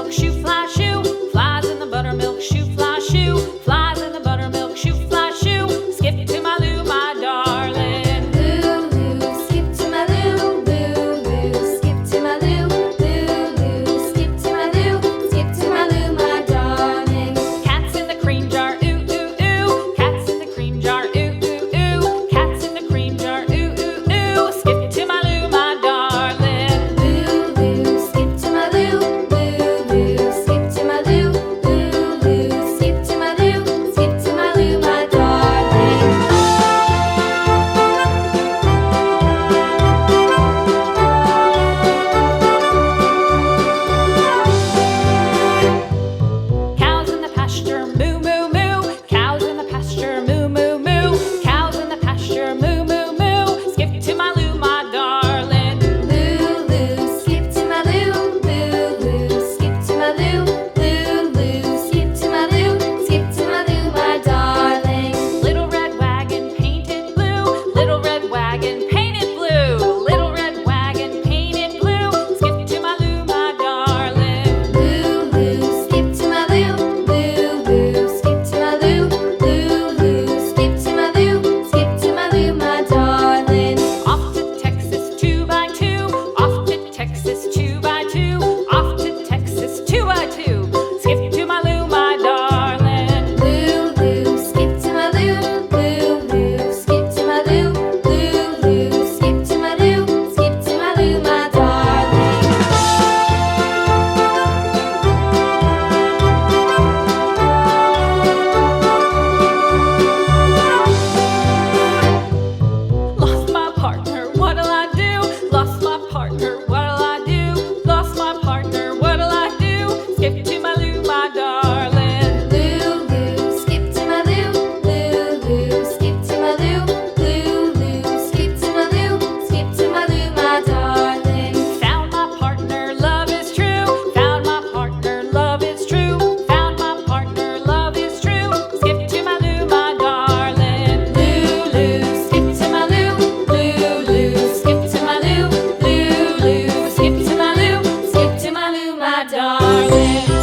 buttermilk shoe, fly shoe. Flies in the buttermilk shoe, fly shoe. Flies in the buttermilk shoe, fly shoe. Skip to my Lou, my darling. Lou, skip to my Lou, Lou, skip to my Lou, Lou, skip to my Lou, skip to my Lou, my darling. Cats in the cream jar, ooh, ooh, ooh. Cats in the cream jar, ooh, ooh, ooh. Cats in the cream jar, ooh, ooh, ooh. Skip to my Lou, my darling. Lou, skip to my Lou, Lou, skip to my Lou, Lou, skip to my Lou, skip to my Lou, my darling. Cows in the pasture, moo, moo, moo. Cows in the pasture, moo, moo, moo. Cows in the pasture, moo, moo, moo. Skip to my Lou, my darling. Lou, skip to my Lou, Lou, skip to my Lou, Lou, skip to my Lou, skip to my Lou, my darling. Little red wagon painted blue. Little red wagon painted blue. Little red wagon painted blue. Skip to my Lou, my darling. Lou, skip to my Lou, Lou, skip to my Lou, Lou, skip to my Lou, skip to my Lou, my darling. Off to Texas 2x2. Off to Texas 2x2. Off to Texas 2x2. Skip to my Lou, my darling. Lou, skip to my Lou, Lou, skip to my Lou, Lou, skip to my Lou, skip to my Lou, my darling. Lost my partner, what'll I do? Lost my partner, what'll I do? Lost my partner, what'll I do? Skip to my Lou, my darling. Lou, skip to my Lou, Lou, skip to my Lou, Lou, skip to my Lou, skip to my Lou, my darling. Found my partner, love is true. Found my partner, love is true. Found my partner, love is true. Skip to my Lou, my darling. Lou, skip to my Lou, Lou, skip to my Lou, Lou, skip to my Lou, skip to my Lou, my darling.